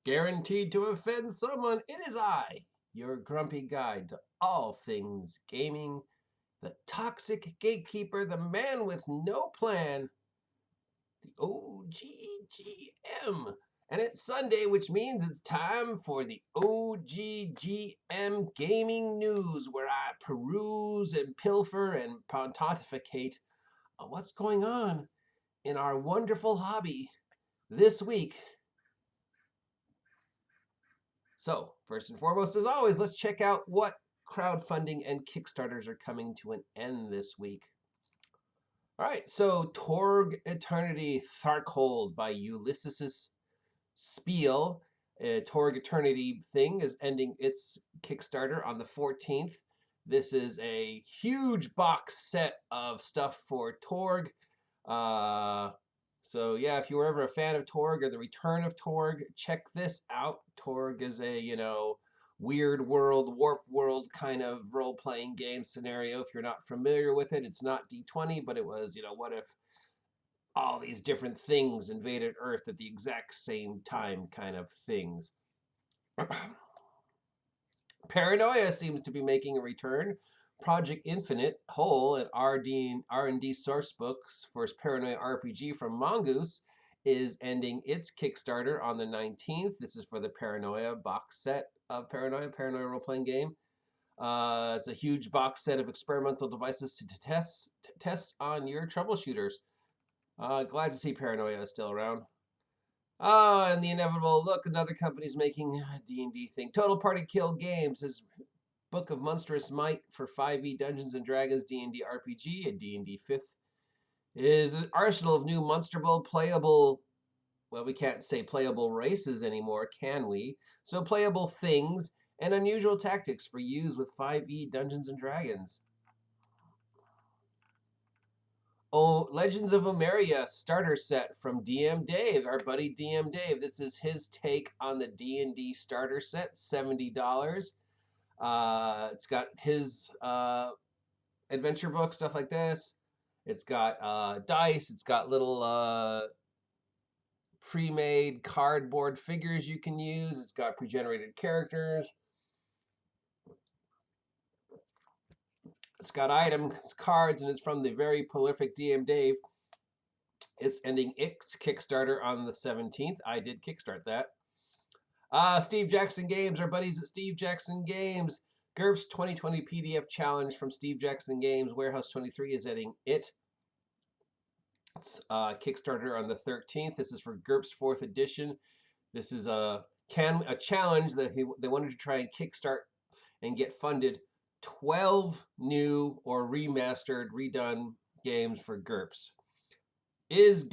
Guaranteed to offend someone, it is I, your grumpy guide to all things gaming, the toxic gatekeeper, the man with no plan, the OGGM. And it's Sunday, which means it's time for the OGGM Gaming News, where I peruse and pilfer and pontificate on what's going on in our wonderful hobby this week. So, first and foremost, as always, let's check out what crowdfunding and Kickstarters are coming to an end this week. All right, so Torg Eternity Tharkhold by Ulysses Spiel. Torg Eternity thing is ending its Kickstarter on the 14th. This is a huge box set of stuff for Torg. So yeah, if you were ever a fan of Torg or the return of Torg, check this out. Torg is a, weird world, warp world kind of role-playing game scenario. If you're not familiar with it, it's not D20, but it was, what if all these different things invaded Earth at the exact same time kind of things. Paranoia seems to be making a return. Project Infinite, Whole, and R&D source books for its Paranoia RPG from Mongoose is ending its Kickstarter on the 19th. This is for the Paranoia box set of Paranoia role-playing game. It's a huge box set of experimental devices to test on your troubleshooters. Glad to see Paranoia is still around. And the inevitable, look, another company's making a D&D thing. Total Party Kill Games is Book of Monstrous Might for 5e Dungeons & Dragons D&D RPG, a D&D 5th, is an arsenal of new monsterable, playable, well, we can't say playable races anymore, can we? So playable things and unusual tactics for use with 5e Dungeons & Dragons. Oh, Legends of Emeria starter set from DM Dave, our buddy DM Dave. This is his take on the D&D starter set, $70. It's got his adventure book, stuff like this. It's got dice. It's got little pre-made cardboard figures you can use. It's got pre-generated characters. It's got items, cards, and it's from the very prolific DM Dave. It's ending its Kickstarter on the 17th. I did kickstart that. Steve Jackson Games, our buddies at Steve Jackson Games. GURPS 2020 PDF Challenge from Steve Jackson Games. Warehouse 23 is ending it. It's Kickstarter on the 13th. This is for GURPS 4th edition. This is a challenge that they wanted to try and kickstart and get funded 12 new or remastered, redone games for GURPS. Is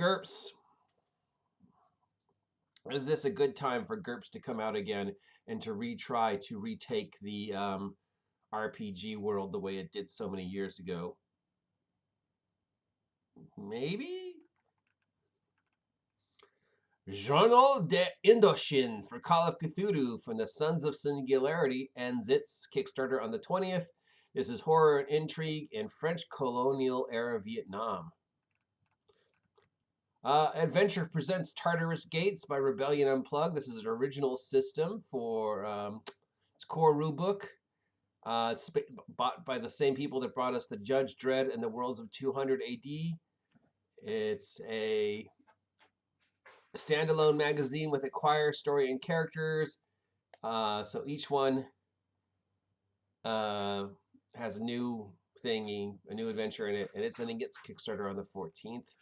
this a good time for GURPS to come out again and to retry to retake the RPG world the way it did so many years ago? Maybe? Journal de Indochin for Call of Cthulhu from the Sons of Singularity ends its Kickstarter on the 20th. This is horror and intrigue in French colonial era Vietnam. Adventure presents Tartarus Gates by Rebellion Unplugged. This is an original system for its core rulebook. It's bought by the same people that brought us the Judge Dredd and the Worlds of 200 AD. It's a standalone magazine with a choir, story, and characters. So each one has a new thingy, a new adventure in it, and it's ending its Kickstarter on the 14th.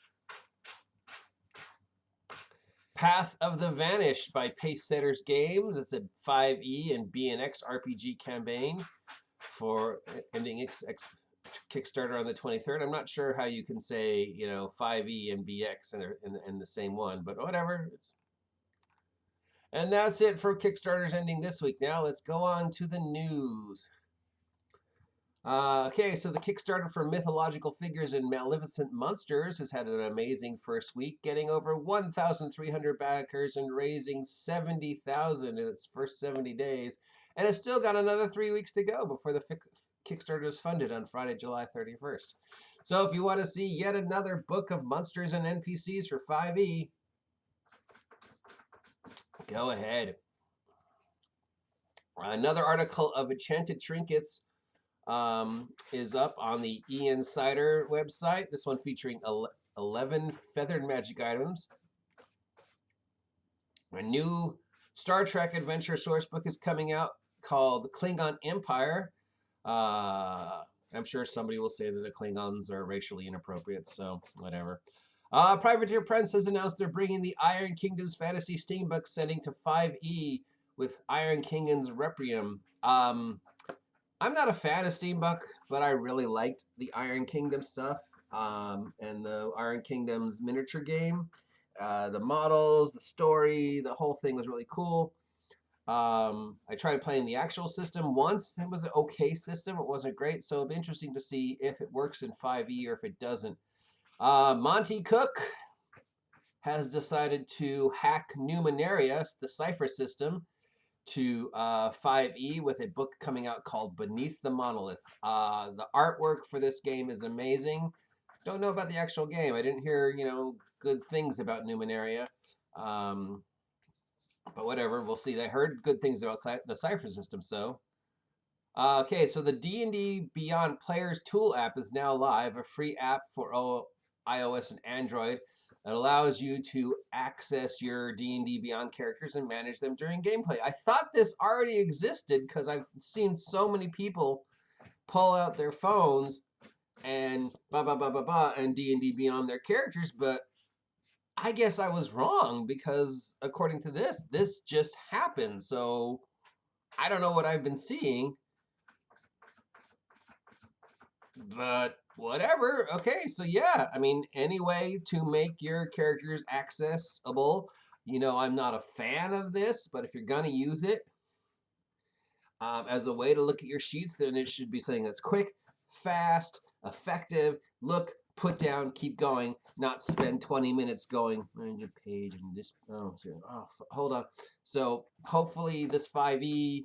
Path of the Vanished by Pacesetters Games. It's a 5e and BNX RPG campaign for ending its Kickstarter on the 23rd. I'm not sure how you can say, 5e and BX in the same one, but whatever. And that's it for Kickstarters ending this week. Now let's go on to the news. Okay, so the Kickstarter for Mythological Figures and Maleficent Monsters has had an amazing first week, getting over 1,300 backers and raising $70,000 in its first 70 days. And it's still got another 3 weeks to go before the Kickstarter is funded on Friday, July 31st. So if you want to see yet another book of monsters and NPCs for 5e, Go ahead. Another article of enchanted trinkets is up on the E-Insider website. This one featuring 11 feathered magic items. A new Star Trek adventure source book is coming out called Klingon Empire. I'm sure somebody will say that the Klingons are racially inappropriate, so whatever. Privateer Prince has announced they're bringing the Iron Kingdom's fantasy steampunk setting to 5e with Iron Kingdom's Requiem. I'm not a fan of steampunk, but I really liked the Iron Kingdom stuff and the Iron Kingdom's miniature game. The models, the story, the whole thing was really cool. I tried playing the actual system once. It was an okay system. It wasn't great, so it'll be interesting to see if it works in 5e or if it doesn't. Monty Cook has decided to hack Numenaria, the cipher system, to 5e with a book coming out called Beneath the Monolith. The artwork for this game is amazing. Don't know about the actual game. I didn't hear, good things about Numenaria. But whatever, we'll see. I heard good things about the cipher system, so. Okay, so the D&D Beyond Players Tool app is now live, a free app for iOS and Android that allows you to access your D&D Beyond characters and manage them during gameplay. I thought this already existed because I've seen so many people pull out their phones and and D&D Beyond their characters, but I guess I was wrong because according to this just happened. So I don't know what I've been seeing, but whatever. Okay, so yeah, I mean, any way to make your characters accessible. I'm not a fan of this, but if you're gonna use it as a way to look at your sheets, then it should be something that's quick, fast, effective. Look, put down, keep going, not spend 20 minutes going on your page and this. Hold on. So hopefully this 5e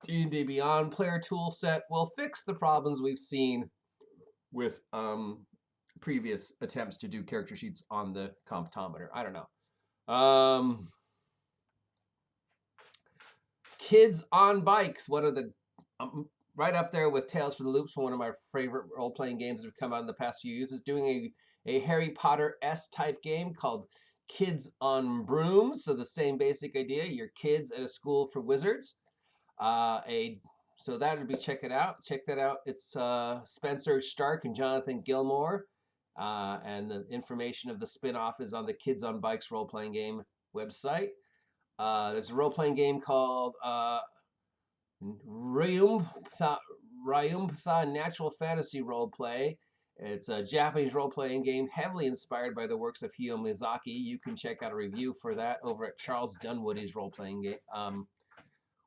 D&D Beyond player tool set will fix the problems we've seen with previous attempts to do character sheets on the Comptometer. I don't know. Kids on Bikes, one of the right up there with Tales from the Loops, one of my favorite role-playing games that have come out in the past few years, is doing a Harry Potter-esque type game called Kids on Brooms. So the same basic idea, your kids at a school for wizards. So that would be check that out. It's Spencer Stark and Jonathan Gilmore, and the information of the spin-off is on the Kids on Bikes role-playing game website. There's a role-playing game called Ryumpha Natural Fantasy Roleplay. It's a Japanese role-playing game heavily inspired by the works of Hayao Miyazaki. You can check out a review for that over at Charles Dunwoody's role-playing game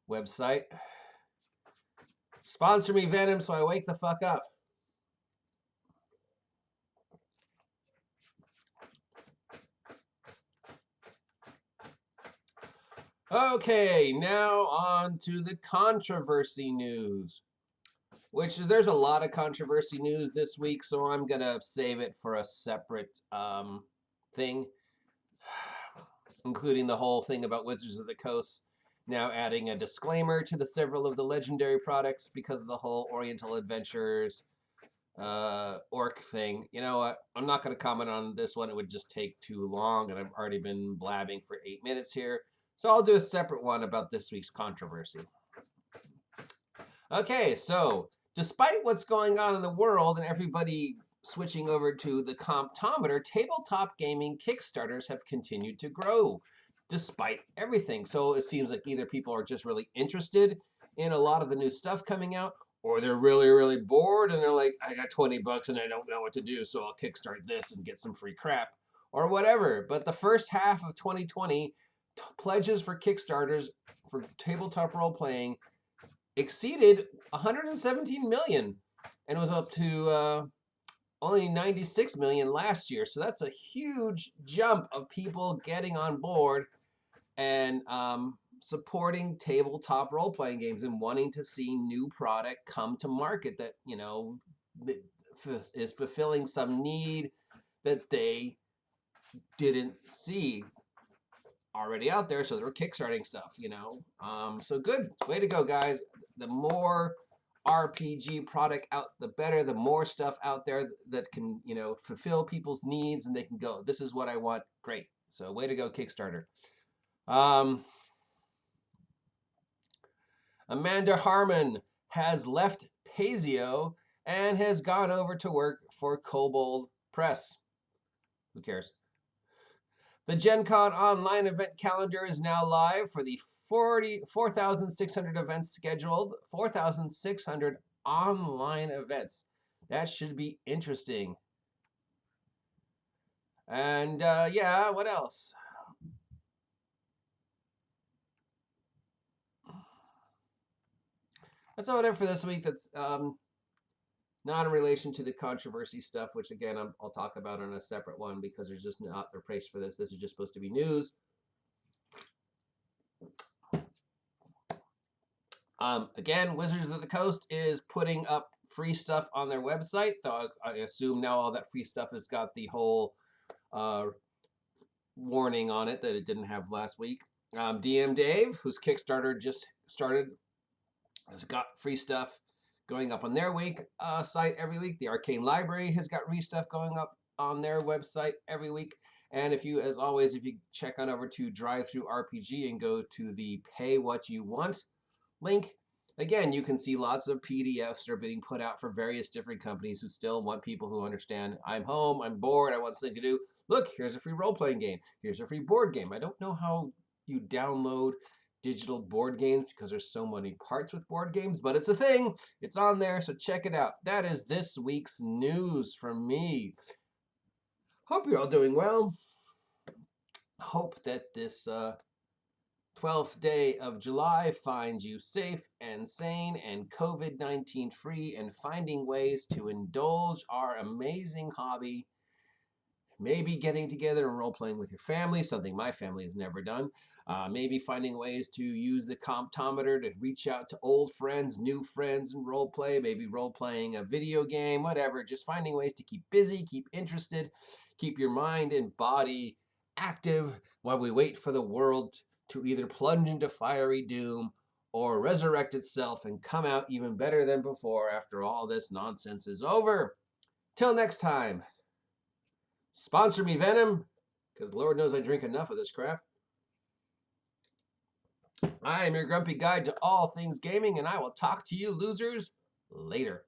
website. Sponsor me, Venom, so I wake the fuck up. Okay, now on to the controversy news. There's a lot of controversy news this week, so I'm gonna save it for a separate thing, including the whole thing about Wizards of the Coast now adding a disclaimer to the several of the legendary products because of the whole Oriental Adventures orc thing. You know what? I'm not going to comment on this one. It would just take too long, and I've already been blabbing for 8 minutes here. So I'll do a separate one about this week's controversy. Okay, so despite what's going on in the world and everybody switching over to the Comptometer, tabletop gaming Kickstarters have continued to grow despite everything. So it seems like either people are just really interested in a lot of the new stuff coming out, or they're really, really bored and they're like, I got 20 bucks and I don't know what to do, so I'll kickstart this and get some free crap or whatever. But the first half of 2020, pledges for Kickstarters for tabletop role-playing exceeded 117 million and was up to only 96 million last year. So that's a huge jump of people getting on board and supporting tabletop role-playing games and wanting to see new product come to market that, is fulfilling some need that they didn't see. already out there, so they're kickstarting stuff, So good. Way to go, guys. The more RPG product out, the better. The more stuff out there that can, fulfill people's needs, and they can go, this is what I want. Great. So way to go, Kickstarter. Amanda Harmon has left Pazeo and has gone over to work for Kobold Press. Who cares? The Gen Con online event calendar is now live for the 4,600 events scheduled. 4,600 online events. That should be interesting. And yeah, what else? That's all I have for this week. That's not in relation to the controversy stuff, which again, I'll talk about on a separate one because there's just not the place for this. This is just supposed to be news. Again, Wizards of the Coast is putting up free stuff on their website. So I assume now all that free stuff has got the whole warning on it that it didn't have last week. DM Dave, whose Kickstarter just started, has got free stuff going up on their site every week. The Arcane Library has got free stuff going up on their website every week. And if you, as always, if you check on over to DriveThruRPG and go to the Pay What You Want link, again, you can see lots of PDFs that are being put out for various different companies who still want people who understand, I'm home, I'm bored, I want something to do. Look, here's a free role-playing game. Here's a free board game. I don't know how you download digital board games because there's so many parts with board games, but it's a thing. It's on there, so check it out. That is this week's news from me. Hope you're all doing well. Hope that this 12th day of July finds you safe and sane and COVID-19 free and finding ways to indulge our amazing hobby. Maybe getting together and role-playing with your family, something my family has never done. Maybe finding ways to use the comptometer to reach out to old friends, new friends, and role play. Maybe role playing a video game, whatever. Just finding ways to keep busy, keep interested, keep your mind and body active while we wait for the world to either plunge into fiery doom or resurrect itself and come out even better than before after all this nonsense is over. Till next time, sponsor me, Venom, because Lord knows I drink enough of this crap. I am your grumpy guide to all things gaming, and I will talk to you losers later.